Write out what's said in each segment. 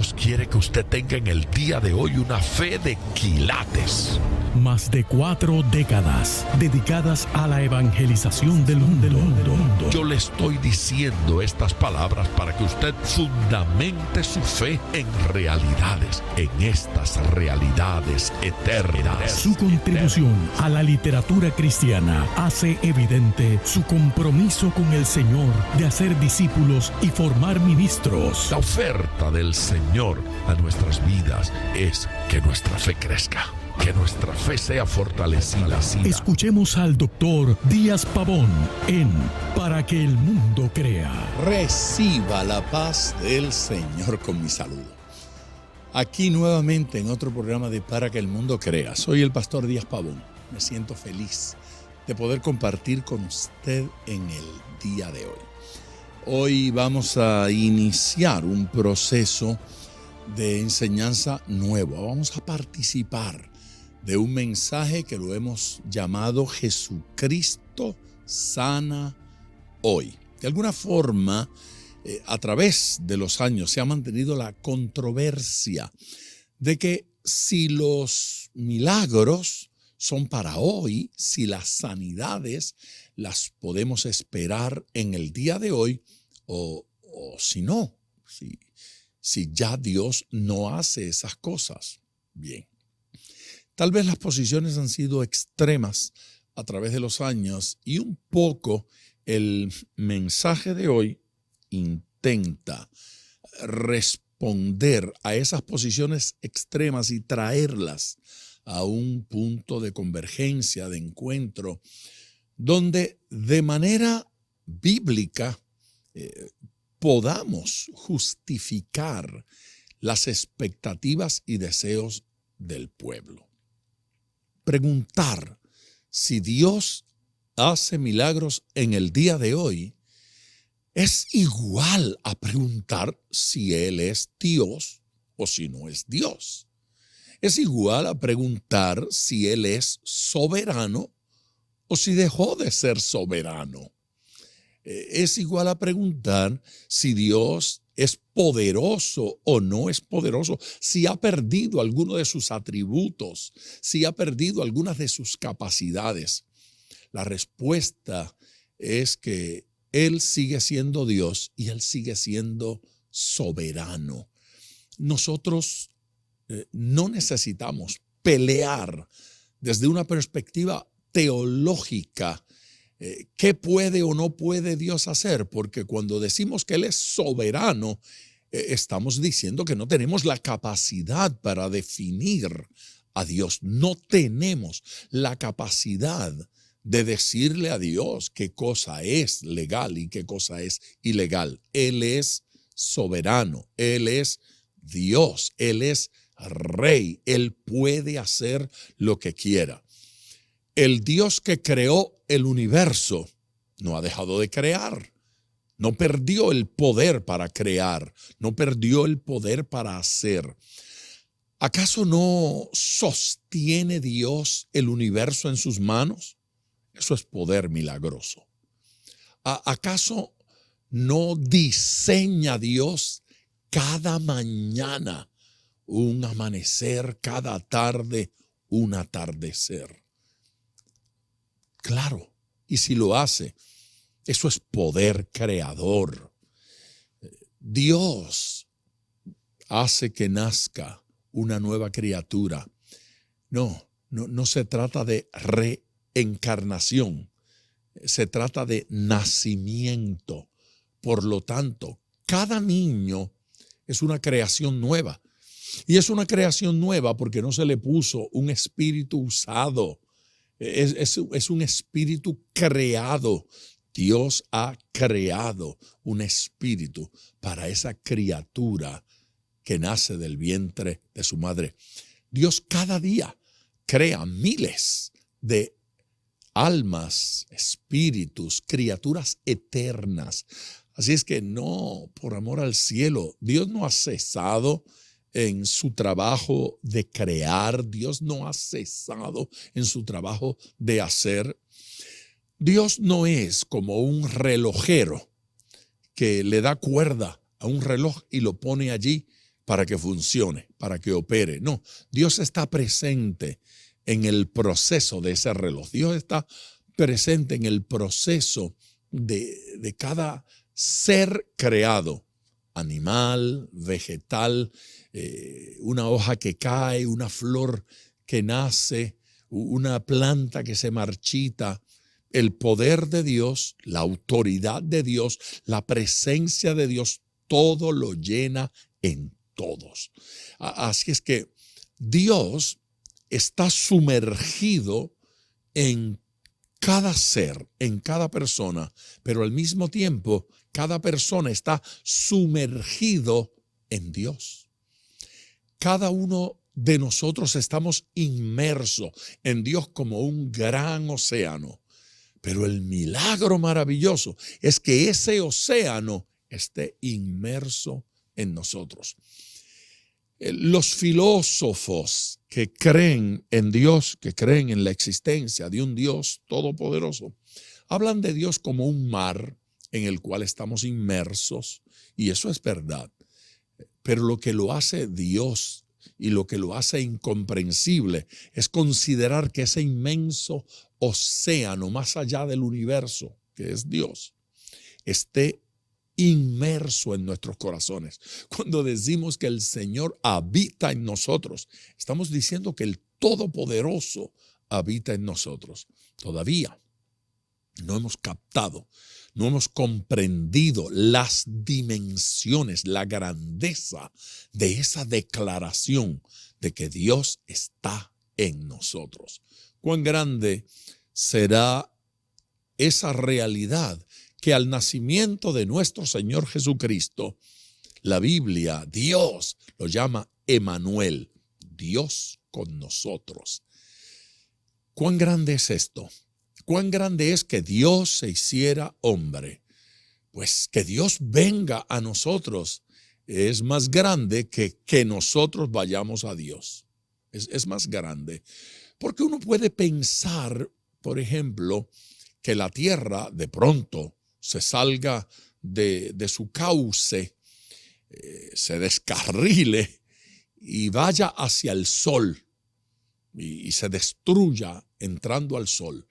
Dios quiere que usted tenga en el día de hoy una fe de quilates. Más de 4 décadas dedicadas a la evangelización del mundo. Yo le estoy diciendo estas palabras para que usted fundamente su fe en realidades, en estas realidades eternas. Su contribución a la literatura cristiana hace evidente su compromiso con el Señor de hacer discípulos y formar ministros. La oferta del Señor a nuestras vidas es que nuestra fe crezca, que nuestra fe sea fortalecida. Escuchemos al doctor Díaz Pavón en Para que el mundo crea. Reciba la paz del Señor con mi saludo. Aquí nuevamente en otro programa de Para que el mundo crea. Soy el pastor Díaz Pavón. Me siento feliz de poder compartir con usted en el día de hoy. Hoy vamos a iniciar un proceso de enseñanza nuevo. Vamos a participar de un mensaje que lo hemos llamado Jesucristo sana hoy. De alguna forma, a través de los años se ha mantenido la controversia de que si los milagros son para hoy, si las sanidades las podemos esperar en el día de hoy o si no, si ya Dios no hace esas cosas. Bien. Tal vez las posiciones han sido extremas a través de los años y un poco el mensaje de hoy intenta responder a esas posiciones extremas y traerlas a un punto de convergencia, de encuentro, donde de manera bíblica podamos justificar las expectativas y deseos del pueblo. Preguntar si Dios hace milagros en el día de hoy es igual a preguntar si Él es Dios o si no es Dios. Es igual a preguntar si Él es soberano o si dejó de ser soberano. Es igual a preguntar si Dios es poderoso o no es poderoso, si ha perdido alguno de sus atributos, si ha perdido algunas de sus capacidades. La respuesta es que Él sigue siendo Dios y Él sigue siendo soberano. Nosotros no necesitamos pelear desde una perspectiva teológica ¿qué puede o no puede Dios hacer? Porque cuando decimos que Él es soberano, estamos diciendo que no tenemos la capacidad para definir a Dios. No tenemos la capacidad de decirle a Dios qué cosa es legal y qué cosa es ilegal. Él es soberano, Él es Dios, Él es Rey, Él puede hacer lo que quiera. El Dios que creó el universo no ha dejado de crear, no perdió el poder para crear, no perdió el poder para hacer. ¿Acaso no sostiene Dios el universo en sus manos? Eso es poder milagroso. ¿Acaso no diseña Dios cada mañana un amanecer, cada tarde un atardecer? Claro, y si lo hace, eso es poder creador. Dios hace que nazca una nueva criatura. No se trata de reencarnación, se trata de nacimiento. Por lo tanto, cada niño es una creación nueva. Y es una creación nueva porque no se le puso un espíritu usado. Es un espíritu creado. Dios ha creado un espíritu para esa criatura que nace del vientre de su madre. Dios cada día crea miles de almas, espíritus, criaturas eternas. Así es que no, por amor al cielo, Dios no ha cesado en su trabajo de crear. Dios no ha cesado en su trabajo de hacer. Dios no es como un relojero que le da cuerda a un reloj y lo pone allí para que funcione, para que opere. No, Dios está presente en el proceso de ese reloj. Dios está presente en el proceso de cada ser creado, animal, vegetal, una hoja que cae, una flor que nace, una planta que se marchita. El poder de Dios, la autoridad de Dios, la presencia de Dios, todo lo llena en todos. Así es que Dios está sumergido en cada ser, en cada persona, pero al mismo tiempo cada persona está sumergido en Dios. Cada uno de nosotros estamos inmersos en Dios como un gran océano. Pero el milagro maravilloso es que ese océano esté inmerso en nosotros. Los filósofos que creen en Dios, que creen en la existencia de un Dios todopoderoso, hablan de Dios como un mar en el cual estamos inmersos, y eso es verdad. Pero lo que lo hace Dios y lo que lo hace incomprensible es considerar que ese inmenso océano más allá del universo, que es Dios, esté inmerso en nuestros corazones. Cuando decimos que el Señor habita en nosotros, estamos diciendo que el Todopoderoso habita en nosotros. Todavía no hemos captado, no hemos comprendido las dimensiones, la grandeza de esa declaración de que Dios está en nosotros. Cuán grande será esa realidad que al nacimiento de nuestro Señor Jesucristo, la Biblia, Dios, lo llama Emanuel, Dios con nosotros. ¿Cuán grande es esto? ¿Cuán grande es que Dios se hiciera hombre? Pues que Dios venga a nosotros es más grande que nosotros vayamos a Dios. Es más grande. Porque uno puede pensar, por ejemplo, que la tierra de pronto se salga de su cauce, se descarrile y vaya hacia el sol y se destruya entrando al sol.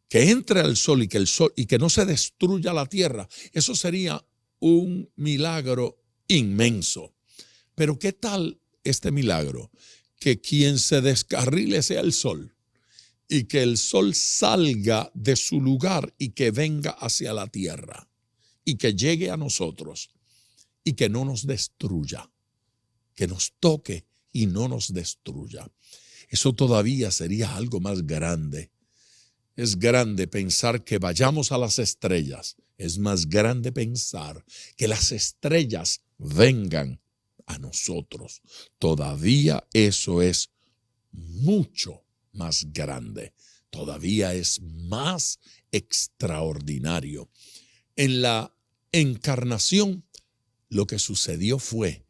Que entre al sol y que no se destruya la tierra, eso sería un milagro inmenso. Pero ¿qué tal este milagro? Que quien se descarrile sea el sol y que el sol salga de su lugar y que venga hacia la tierra y que llegue a nosotros y que no nos destruya, que nos toque y no nos destruya. Eso todavía sería algo más grande. Es grande pensar que vayamos a las estrellas. Es más grande pensar que las estrellas vengan a nosotros. Todavía eso es mucho más grande. Todavía es más extraordinario. En la encarnación, lo que sucedió fue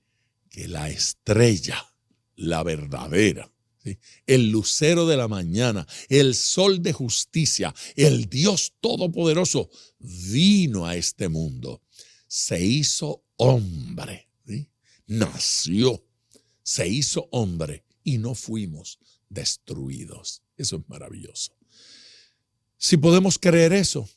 que la estrella, la verdadera, ¿sí?, el lucero de la mañana, el sol de justicia, el Dios Todopoderoso, vino a este mundo, se hizo hombre, ¿sí?, nació, se hizo hombre y no fuimos destruidos. Eso es maravilloso. Si podemos creer eso,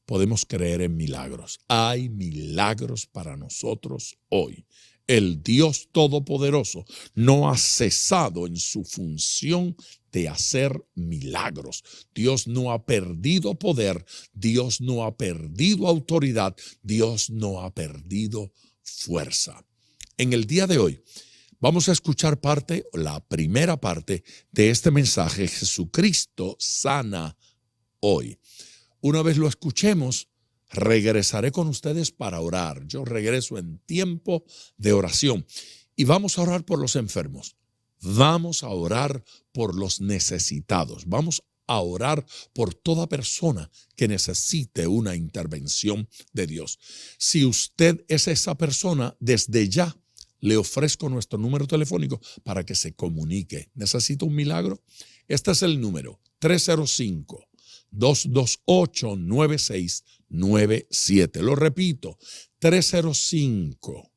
podemos creer en milagros. Hay milagros para nosotros hoy. El Dios Todopoderoso no ha cesado en su función de hacer milagros. Dios no ha perdido poder, Dios no ha perdido autoridad, Dios no ha perdido fuerza. En el día de hoy vamos a escuchar la primera parte de este mensaje, Jesucristo sana hoy. Una vez lo escuchemos, regresaré con ustedes para orar. Yo regreso en tiempo de oración y vamos a orar por los enfermos. Vamos a orar por los necesitados. Vamos a orar por toda persona que necesite una intervención de Dios. Si usted es esa persona, desde ya le ofrezco nuestro número telefónico para que se comunique. ¿Necesita un milagro? Este es el número 305-228-9697. Lo repito, 305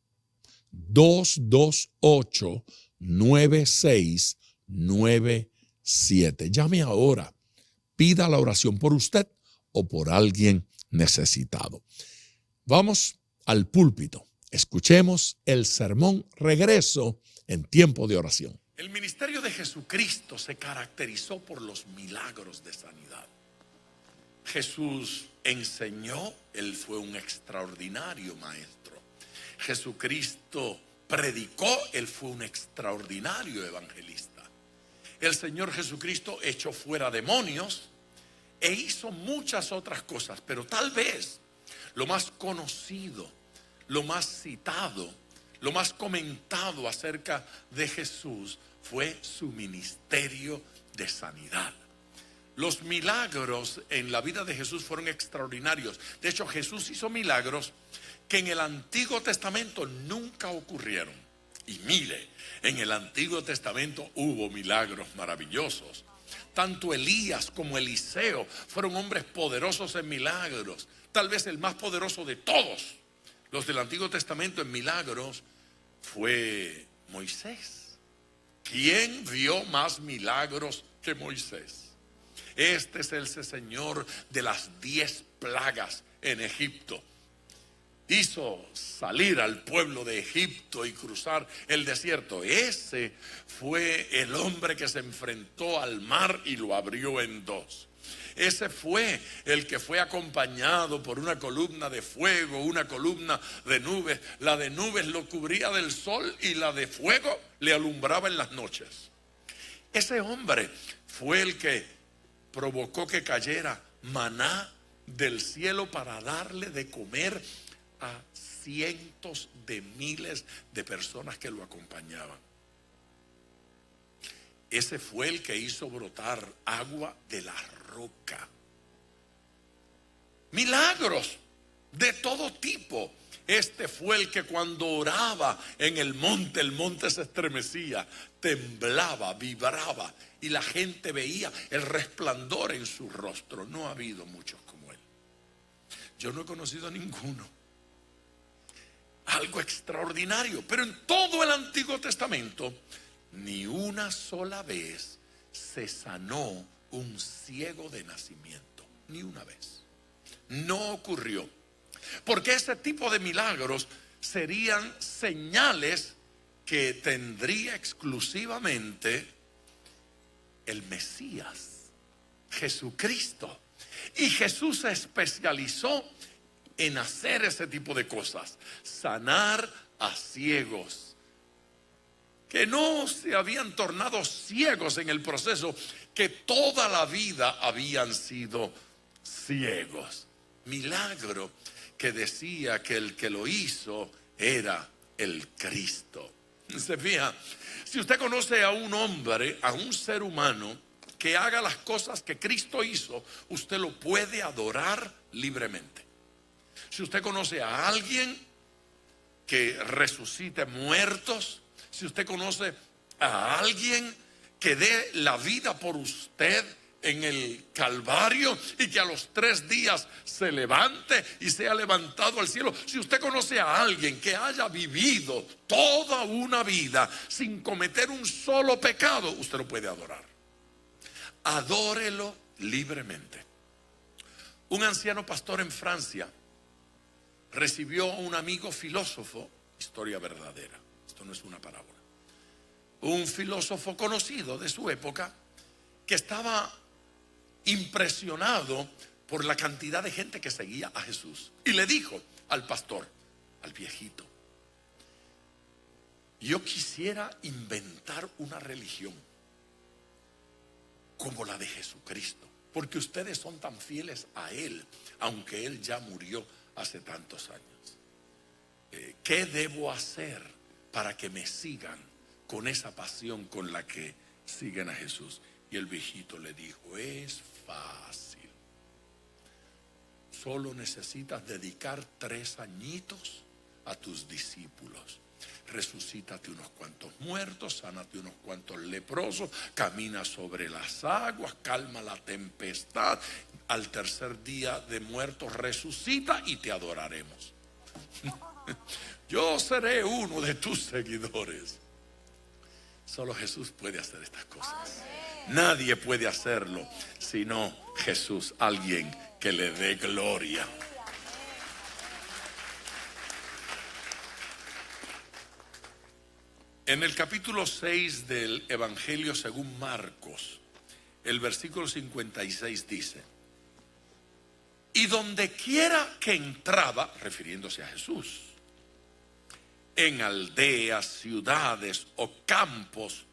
228-9697. Llame ahora. Pida la oración por usted o por alguien necesitado. Vamos al púlpito. Escuchemos el sermón Regreso en tiempo de oración. El ministerio de Jesucristo se caracterizó por los milagros de sanidad. Jesús enseñó, Él fue un extraordinario maestro. Jesucristo predicó, Él fue un extraordinario evangelista. El Señor Jesucristo echó fuera demonios e hizo muchas otras cosas, pero tal vez lo más conocido, lo más citado, lo más comentado acerca de Jesús fue su ministerio de sanidad. Los milagros en la vida de Jesús fueron extraordinarios. De hecho, Jesús hizo milagros que en el Antiguo Testamento nunca ocurrieron. Y mire, en el Antiguo Testamento hubo milagros maravillosos. Tanto Elías como Eliseo fueron hombres poderosos en milagros. Tal vez el más poderoso de todos los del Antiguo Testamento en milagros fue Moisés. ¿Quién vio más milagros que Moisés? Este es el Señor de las 10 plagas en Egipto. Hizo salir al pueblo de Egipto y cruzar el desierto. Ese fue el hombre que se enfrentó al mar y lo abrió en dos. Ese fue el que fue acompañado por una columna de fuego, una columna de nubes. La de nubes lo cubría del sol y la de fuego le alumbraba en las noches. Ese hombre fue el que provocó que cayera maná del cielo para darle de comer a cientos de miles de personas que lo acompañaban. Ese fue el que hizo brotar agua de la roca. Milagros de todo tipo. Este fue el que cuando oraba en el monte se estremecía, temblaba, vibraba y la gente veía el resplandor en su rostro. No ha habido muchos como él. Yo no he conocido a ninguno. Algo extraordinario. Pero en todo el Antiguo Testamento, ni una sola vez se sanó un ciego de nacimiento. Ni una vez. No ocurrió. Porque ese tipo de milagros serían señales que tendría exclusivamente el Mesías, Jesucristo. Y Jesús se especializó en hacer ese tipo de cosas. Sanar a ciegos que no se habían tornado ciegos en el proceso, que toda la vida habían sido ciegos. Milagro que decía que el que lo hizo era el Cristo. Se fija, si usted conoce a un hombre, a un ser humano que haga las cosas que Cristo hizo, usted lo puede adorar libremente. Si usted conoce a alguien que resucite muertos, si usted conoce a alguien que dé la vida por usted en el Calvario y que a los 3 días se levante y sea levantado al cielo, si usted conoce a alguien que haya vivido toda una vida sin cometer un solo pecado, usted lo puede adorar. Adórelo libremente. Un anciano pastor en Francia recibió a un amigo filósofo, historia verdadera, esto no es una parábola, un filósofo conocido de su época que estaba impresionado por la cantidad de gente que seguía a Jesús, y le dijo al pastor, al viejito: yo quisiera inventar una religión como la de Jesucristo, porque ustedes son tan fieles a Él, aunque Él ya murió hace tantos años. ¿Qué debo hacer para que me sigan con esa pasión con la que siguen a Jesús? Y el viejito le dijo: es fácil. Solo necesitas dedicar 3 añitos a tus discípulos. Resucítate unos cuantos muertos, sánate unos cuantos leprosos, camina sobre las aguas, calma la tempestad. Al 3er día de muertos resucita y te adoraremos. Yo seré uno de tus seguidores. Solo Jesús puede hacer estas cosas. Nadie puede hacerlo sino Jesús, alguien que le dé gloria. En el capítulo 6 del Evangelio según Marcos, el versículo 56 dice: y donde quiera que entraba, refiriéndose a Jesús, en aldeas, ciudades o campos,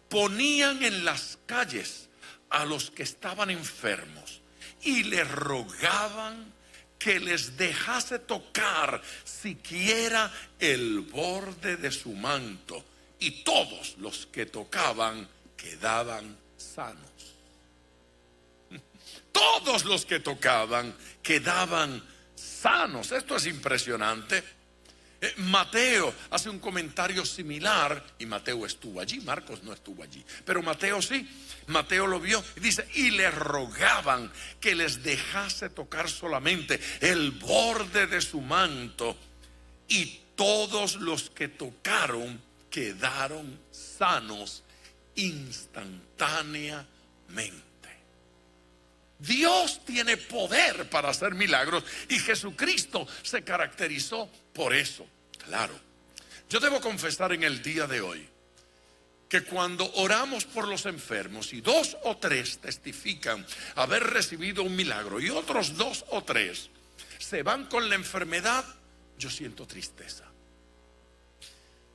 ponían en las calles a los que estaban enfermos y le rogaban que les dejase tocar siquiera el borde de su manto, y todos los que tocaban quedaban sanos. Todos los que tocaban quedaban sanos. Esto es impresionante. Mateo hace un comentario similar, y Mateo estuvo allí, Marcos no estuvo allí, pero Mateo sí. Mateo lo vio y dice: y le rogaban que les dejase tocar solamente el borde de su manto, y todos los que tocaron quedaron sanos instantáneamente. Dios tiene poder para hacer milagros, y Jesucristo se caracterizó por eso. Claro, yo debo confesar en el día de hoy que cuando oramos por los enfermos y 2 o 3 testifican haber recibido un milagro y otros 2 o 3 se van con la enfermedad, yo siento tristeza.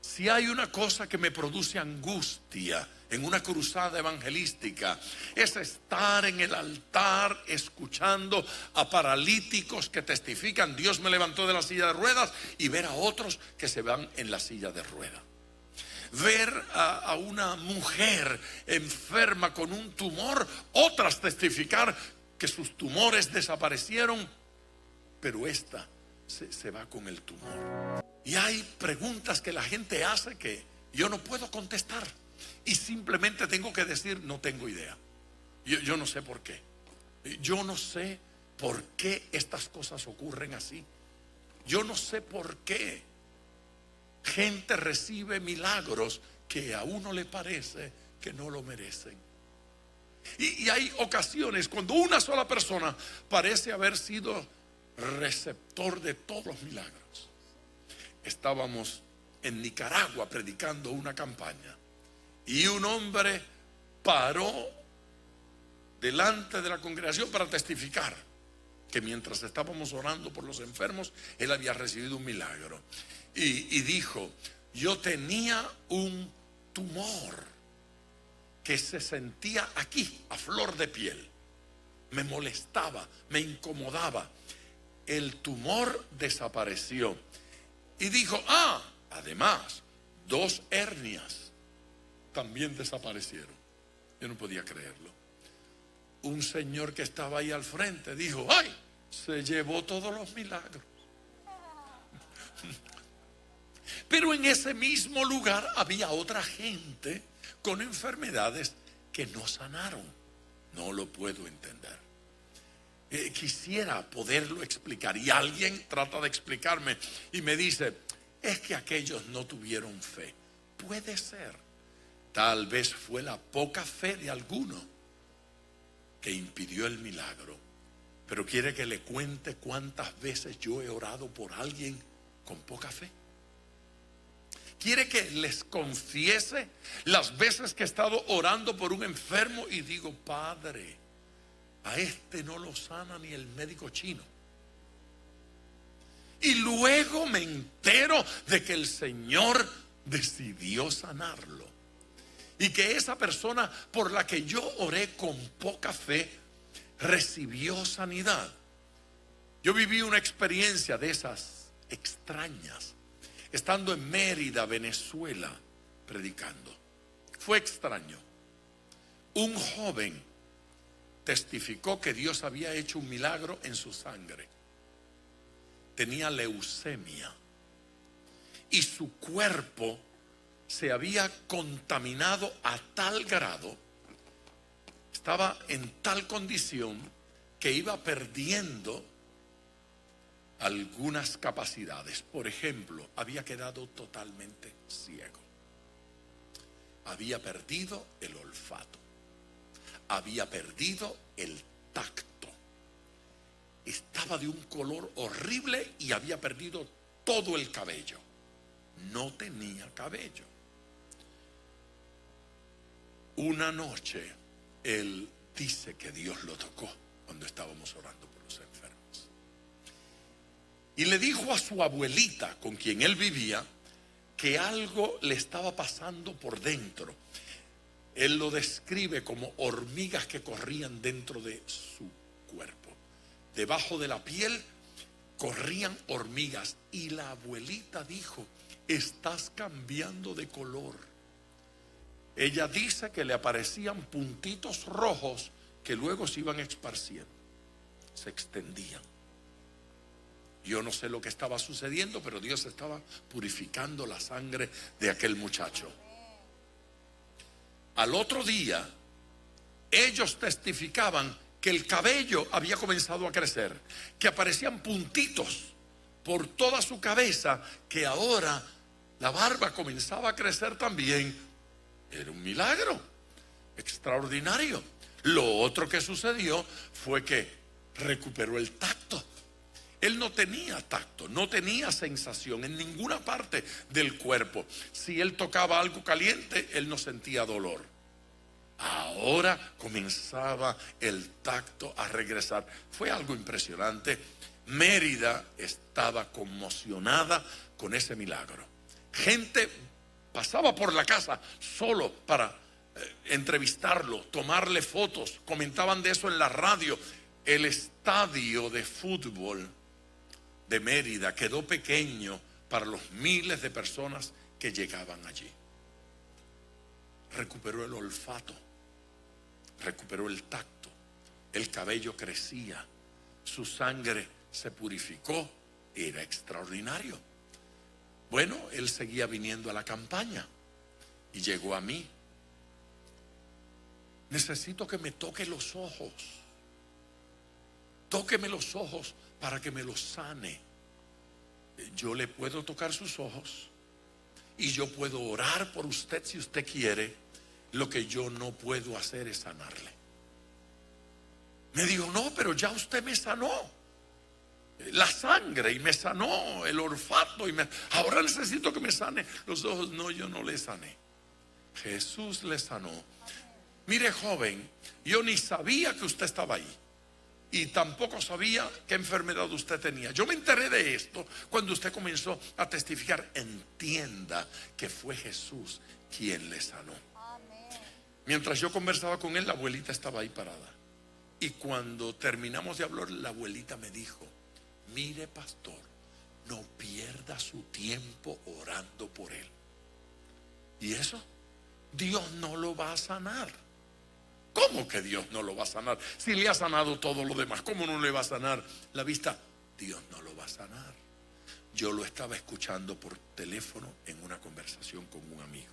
Si hay una cosa que me produce angustia en una cruzada evangelística, es estar en el altar escuchando a paralíticos que testifican: Dios me levantó de la silla de ruedas, y ver a otros que se van en la silla de ruedas. Ver a una mujer enferma con un tumor, otras testificar que sus tumores desaparecieron, pero esta se va con el tumor. Y hay preguntas que la gente hace que yo no puedo contestar, y simplemente tengo que decir: no tengo idea. Yo no sé por qué. Yo no sé por qué estas cosas ocurren así. Yo no sé por qué gente recibe milagros que a uno le parece que no lo merecen. Y hay ocasiones cuando una sola persona parece haber sido receptor de todos los milagros. Estábamos en Nicaragua predicando una campaña, y un hombre paró delante de la congregación para testificar que mientras estábamos orando por los enfermos, él había recibido un milagro. Y dijo: yo tenía un tumor que se sentía aquí, a flor de piel. Me molestaba, me incomodaba. El tumor desapareció. Y dijo: además, 2 hernias también desaparecieron. Yo no podía creerlo. Un señor que estaba ahí al frente dijo: ¡ay! Se llevó todos los milagros. Pero en ese mismo lugar había otra gente con enfermedades que no sanaron. No lo puedo entender. Quisiera poderlo explicar, y alguien trata de explicarme y me dice: es que aquellos no tuvieron fe. Puede ser. Tal vez fue la poca fe de alguno que impidió el milagro. Pero quiere que le cuente cuántas veces yo he orado por alguien con poca fe. Quiere que les confiese las veces que he estado orando por un enfermo y digo: Padre, a este no lo sana ni el médico chino. Y luego me entero de que el Señor decidió sanarlo, y que esa persona por la que yo oré con poca fe recibió sanidad. Yo viví una experiencia de esas extrañas estando en Mérida, Venezuela, predicando. Fue extraño. Un joven testificó que Dios había hecho un milagro en su sangre. Tenía leucemia, y su cuerpo se había contaminado a tal grado, estaba en tal condición, que iba perdiendo algunas capacidades. Por ejemplo, había quedado totalmente ciego. Había perdido el olfato. Había perdido el tacto. Estaba de un color horrible y había perdido todo el cabello. No tenía cabello. Una noche él dice que Dios lo tocó cuando estábamos orando por los enfermos. Y le dijo a su abuelita, con quien él vivía, que algo le estaba pasando por dentro. Él lo describe como hormigas que corrían dentro de su cuerpo. Debajo de la piel corrían hormigas. Y la abuelita dijo: estás cambiando de color. Ella dice que le aparecían puntitos rojos que luego se iban esparciendo, se extendían. Yo no sé lo que estaba sucediendo, pero Dios estaba purificando la sangre de aquel muchacho. Al otro día, ellos testificaban que el cabello había comenzado a crecer, que aparecían puntitos por toda su cabeza, que ahora la barba comenzaba a crecer también. Era un milagro extraordinario. Lo otro que sucedió fue que recuperó el tacto. Él no tenía tacto, no tenía sensación en ninguna parte del cuerpo. Si él tocaba algo caliente, él no sentía dolor. Ahora comenzaba el tacto a regresar. Fue algo impresionante. Mérida estaba conmocionada con ese milagro. Gente pasaba por la casa solo para entrevistarlo, tomarle fotos. Comentaban de eso en la radio. El estadio de fútbol de Mérida quedó pequeño para los miles de personas que llegaban allí. Recuperó el olfato, recuperó el tacto, el cabello crecía, su sangre se purificó. Era extraordinario. Bueno, él seguía viniendo a la campaña y llegó a mí. Necesito que me toque los ojos. Tóqueme los ojos para que me los sane. Yo le puedo tocar sus ojos y yo puedo orar por usted si usted quiere. Lo que yo no puedo hacer es sanarle. Me dijo: no, pero ya usted me sanó la sangre y me sanó el olfato ahora necesito que me sane los ojos. No, yo no le sané. Jesús le sanó. Mire, joven, yo ni sabía que usted estaba ahí y tampoco sabía qué enfermedad usted tenía. Yo me enteré de esto cuando usted comenzó a testificar. Entienda que fue Jesús quien le sanó. Mientras yo conversaba con él, la abuelita estaba ahí parada. Y cuando terminamos de hablar, la abuelita me dijo: mire, pastor, no pierda su tiempo orando por él. ¿Y eso? Dios no lo va a sanar. ¿Cómo que Dios no lo va a sanar? Si le ha sanado todo lo demás, ¿cómo no le va a sanar la vista? Dios no lo va a sanar. Yo lo estaba escuchando por teléfono en una conversación con un amigo,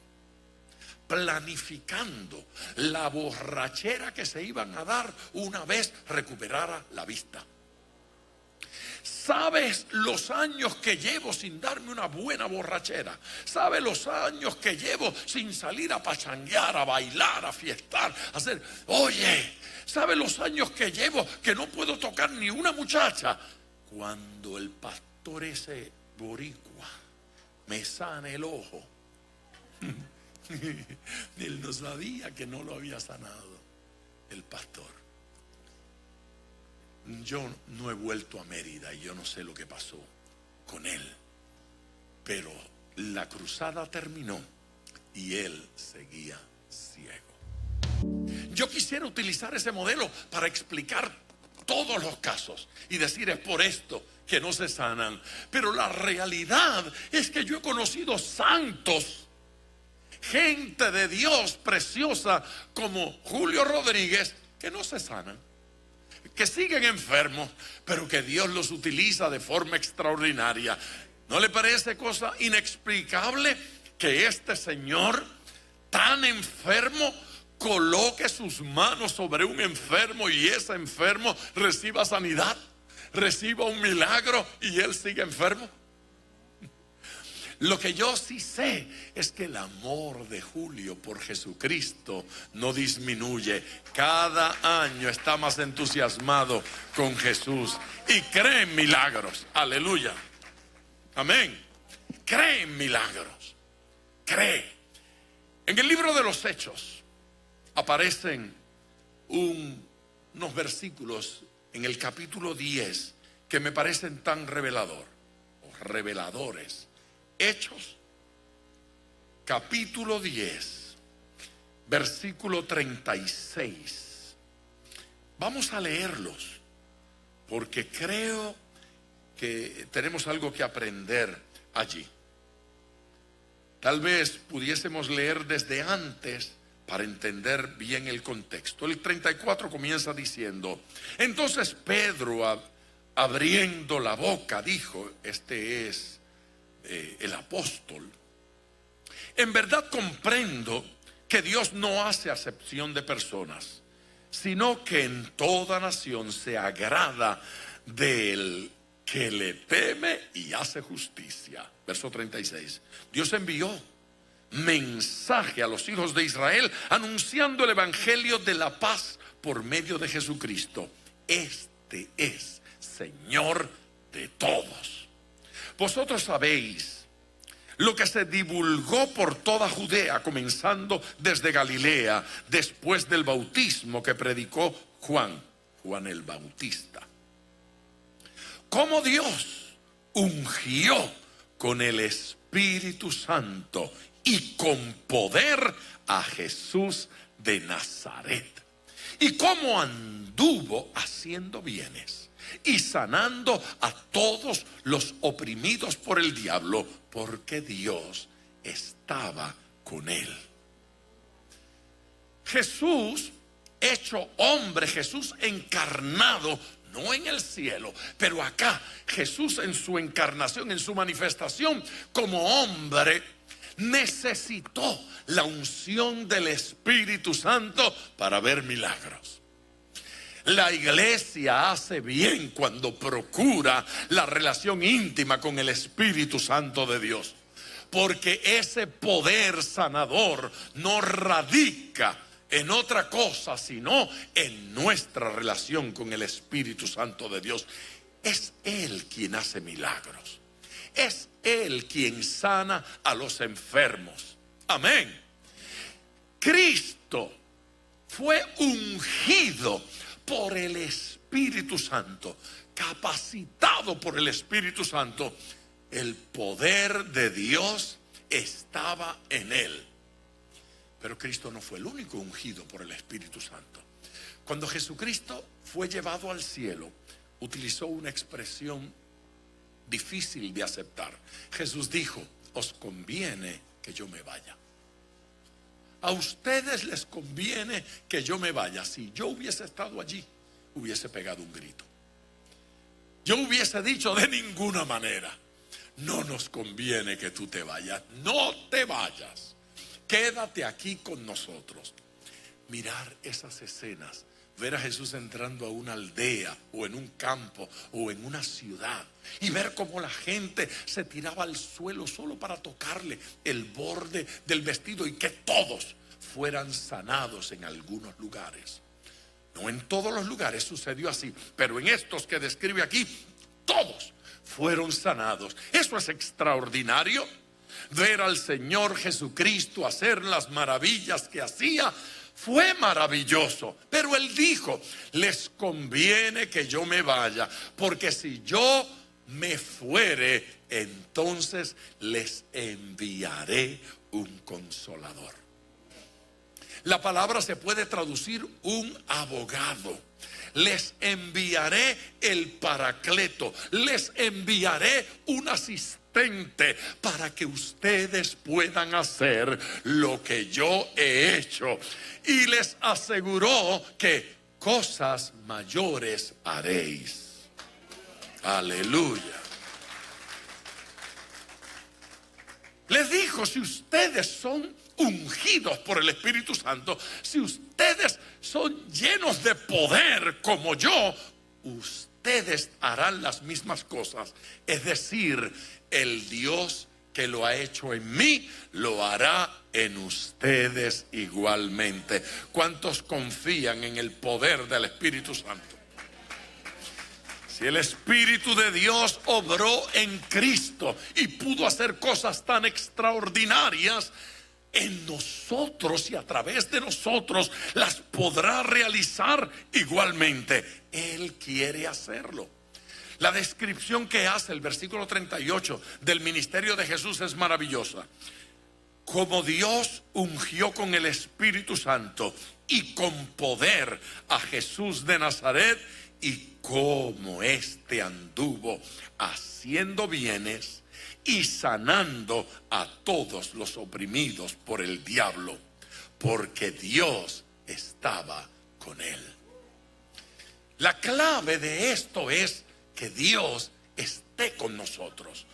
planificando la borrachera que se iban a dar una vez recuperara la vista. ¿Sabes los años que llevo sin darme una buena borrachera? ¿Sabes los años que llevo sin salir a pachanguear, a bailar, a fiestar, a hacer? Oye, ¿sabes los años que llevo que no puedo tocar ni una muchacha? Cuando el pastor ese boricua me sana el ojo, él no sabía que no lo había sanado el pastor. Yo no he vuelto a Mérida y yo no sé lo que pasó con él, pero la cruzada terminó y él seguía ciego. Yo quisiera utilizar ese modelo para explicar todos los casos y decir: es por esto que no se sanan. Pero la realidad es que yo he conocido santos, gente de Dios preciosa como Julio Rodríguez, que no se sanan, que siguen enfermos, pero que Dios los utiliza de forma extraordinaria. ¿No le parece cosa inexplicable que este señor tan enfermo coloque sus manos sobre un enfermo y ese enfermo reciba sanidad? reciba un milagro y él sigue enfermo? Lo que yo sí sé es que el amor de Julio por Jesucristo no disminuye. Cada año está más entusiasmado con Jesús y cree en milagros. Aleluya. Amén. Cree en milagros. Cree. En el libro de los Hechos aparecen unos versículos en el capítulo 10 que me parecen tan reveladores. Hechos, capítulo 10, versículo 36. Vamos a leerlos porque creo que tenemos algo que aprender allí. Tal vez pudiésemos leer desde antes para entender bien el contexto. El 34 comienza diciendo: entonces Pedro, abriendo la boca, dijo, este es el apóstol, en verdad comprendo que Dios no hace acepción de personas, sino que en toda nación se agrada del que le teme y hace justicia. Verso 36. Dios envió mensaje a los hijos de Israel anunciando el evangelio de la paz por medio de Jesucristo. Este es Señor de todos. Vosotros sabéis lo que se divulgó por toda Judea, comenzando desde Galilea, después del bautismo que predicó Juan el Bautista. Cómo Dios ungió con el Espíritu Santo y con poder a Jesús de Nazaret. Y cómo anduvo haciendo bienes y sanando a todos los oprimidos por el diablo, porque Dios estaba con él. Jesús hecho hombre, Jesús encarnado, no en el cielo, pero acá Jesús en su encarnación, en su manifestación como hombre, necesitó la unción del Espíritu Santo para ver milagros. La iglesia hace bien cuando procura la relación íntima con el Espíritu Santo de Dios, porque ese poder sanador no radica en otra cosa sino en nuestra relación con el Espíritu Santo de Dios. Es Él quien hace milagros, es Él quien sana a los enfermos. Amén. Cristo fue ungido por el Espíritu Santo, capacitado por el Espíritu Santo. El poder de Dios estaba en él. Pero Cristo no fue el único ungido por el Espíritu Santo. Cuando Jesucristo fue llevado al cielo, utilizó una expresión difícil de aceptar. Jesús dijo: os conviene que yo me vaya. A ustedes les conviene que yo me vaya. Si yo hubiese estado allí, hubiese pegado un grito. Yo hubiese dicho: de ninguna manera, no nos conviene que tú te vayas. No te vayas, quédate aquí con nosotros. Mirar esas escenas, ver a Jesús entrando a una aldea o en un campo o en una ciudad y ver cómo la gente se tiraba al suelo solo para tocarle el borde del vestido y que todos fueran sanados en algunos lugares. No en todos los lugares sucedió así, pero en estos que describe aquí, todos fueron sanados. Eso es extraordinario. Ver al Señor Jesucristo hacer las maravillas que hacía fue maravilloso. Pero Él dijo: les conviene que yo me vaya, porque si yo me fuere, entonces les enviaré un consolador. La palabra se puede traducir un abogado. Les enviaré el Paracleto, les enviaré un asistente para que ustedes puedan hacer lo que yo he hecho. Y les aseguró que cosas mayores haréis. Aleluya. Les dijo: si ustedes son ungidos por el Espíritu Santo, si ustedes son llenos de poder como yo, ustedes ustedes harán las mismas cosas. Es decir, el Dios que lo ha hecho en mí, lo hará en ustedes igualmente. ¿Cuántos confían en el poder del Espíritu Santo? Si el Espíritu de Dios obró en Cristo y pudo hacer cosas tan extraordinarias, en nosotros y a través de nosotros las podrá realizar igualmente. Él quiere hacerlo. La descripción que hace el versículo 38 del ministerio de Jesús es maravillosa. Como Dios ungió con el Espíritu Santo y con poder a Jesús de Nazaret, y cómo éste anduvo haciendo bienes y sanando a todos los oprimidos por el diablo, porque Dios estaba con él. La clave de esto es que Dios esté con nosotros,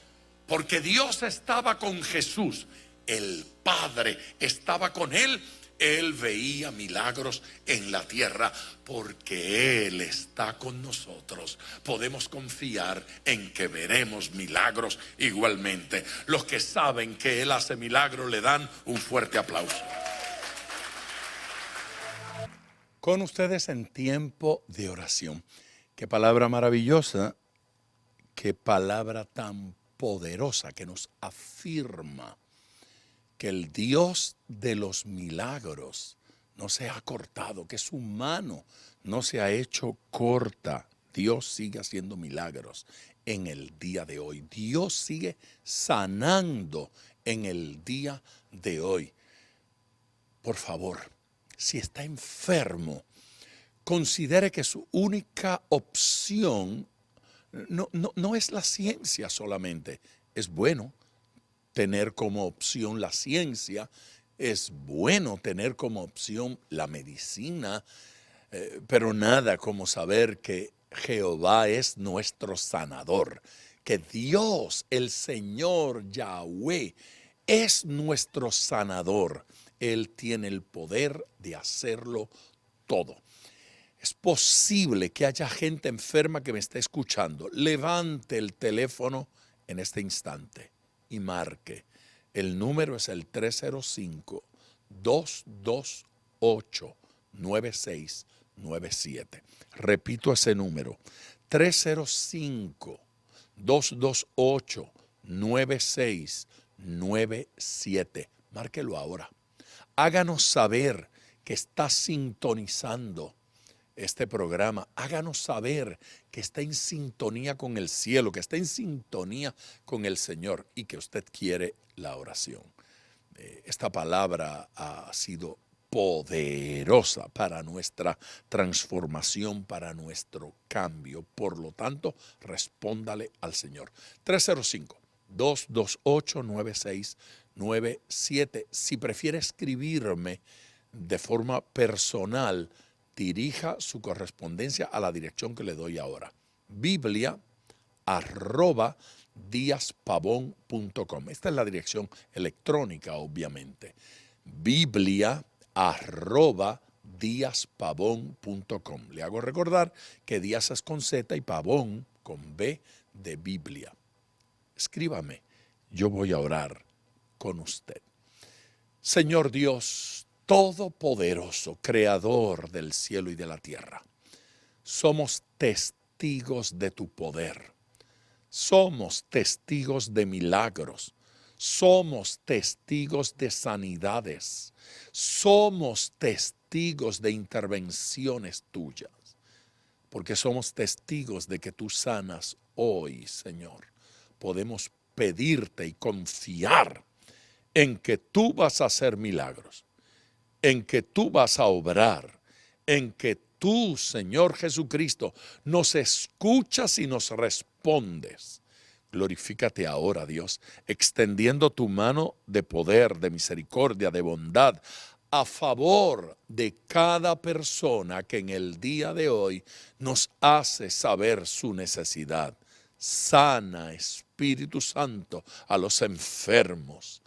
porque Dios estaba con Jesús, el Padre estaba con él. Él veía milagros en la tierra. Porque Él está con nosotros, podemos confiar en que veremos milagros igualmente. Los que saben que Él hace milagros le dan un fuerte aplauso. Con ustedes en tiempo de oración. Qué palabra maravillosa, qué palabra tan poderosa que nos afirma que el Dios de los milagros no se ha cortado, que su mano no se ha hecho corta. Dios sigue haciendo milagros en el día de hoy. Dios sigue sanando en el día de hoy. Por favor, si está enfermo, considere que su única opción no es la ciencia solamente. Es bueno tener como opción la ciencia, es bueno tener como opción la medicina, pero nada como saber que Jehová es nuestro sanador, que Dios, el Señor Yahweh, es nuestro sanador. Él tiene el poder de hacerlo todo. Es posible que haya gente enferma que me esté escuchando. Levante el teléfono en este instante y marque. El número es el 305-228-9697. Repito ese número, 305-228-9697. Márquelo ahora. Háganos saber que está sintonizando este programa. Háganos saber que está en sintonía con el cielo, que está en sintonía con el Señor y que usted quiere la oración. Esta palabra ha sido poderosa para nuestra transformación, para nuestro cambio. Por lo tanto, respóndale al Señor. 305-228-9697. Si prefiere escribirme de forma personal, dirija su correspondencia a la dirección que le doy ahora. Biblia@diaspavon.com. Esta es la dirección electrónica, obviamente. Biblia@diaspavon.com. Le hago recordar que Díaz es con Z y Pavón con B de Biblia. Escríbame, yo voy a orar con usted. Señor Dios Todopoderoso, Creador del cielo y de la tierra, somos testigos de tu poder, somos testigos de milagros, somos testigos de sanidades, somos testigos de intervenciones tuyas, porque somos testigos de que tú sanas hoy, Señor. Podemos pedirte y confiar en que tú vas a hacer milagros, en que tú vas a obrar, en que tú, Señor Jesucristo, nos escuchas y nos respondes. Glorifícate ahora, Dios, extendiendo tu mano de poder, de misericordia, de bondad, a favor de cada persona que en el día de hoy nos hace saber su necesidad. Sana, Espíritu Santo, a los enfermos.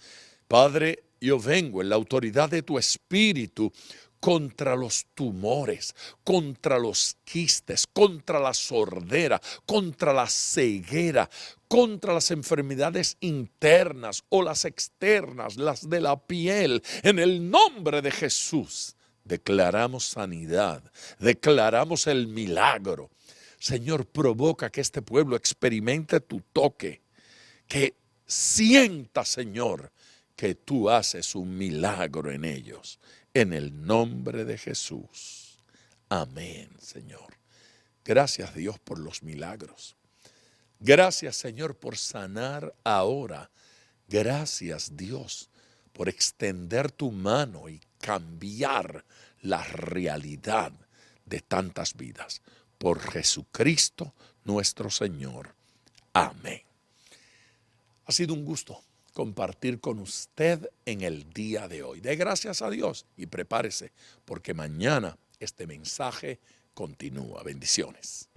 Padre, yo vengo en la autoridad de tu espíritu contra los tumores, contra los quistes, contra la sordera, contra la ceguera, contra las enfermedades internas o las externas, las de la piel. En el nombre de Jesús, declaramos sanidad, declaramos el milagro. Señor, provoca que este pueblo experimente tu toque, que sienta, Señor, que tú haces un milagro en ellos. En el nombre de Jesús. Amén, Señor. Gracias, Dios, por los milagros. Gracias, Señor, por sanar ahora. Gracias, Dios, por extender tu mano y cambiar la realidad de tantas vidas. Por Jesucristo nuestro Señor. Amén. Ha sido un gusto compartir con usted en el día de hoy. Dé gracias a Dios y prepárese, porque mañana este mensaje continúa. Bendiciones.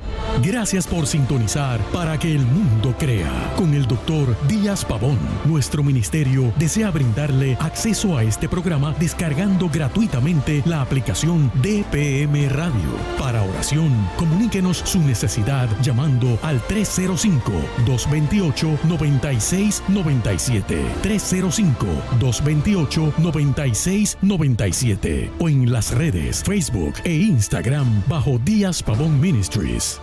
Gracias por sintonizar Para que el Mundo Crea con el Dr. Díaz Pavón. Nuestro ministerio desea brindarle acceso a este programa descargando gratuitamente la aplicación DPM Radio. Para oración, comuníquenos su necesidad llamando al 305-228-9697. 305-228-9697. O en las redes Facebook e Instagram bajo Díaz Pavón Ministries.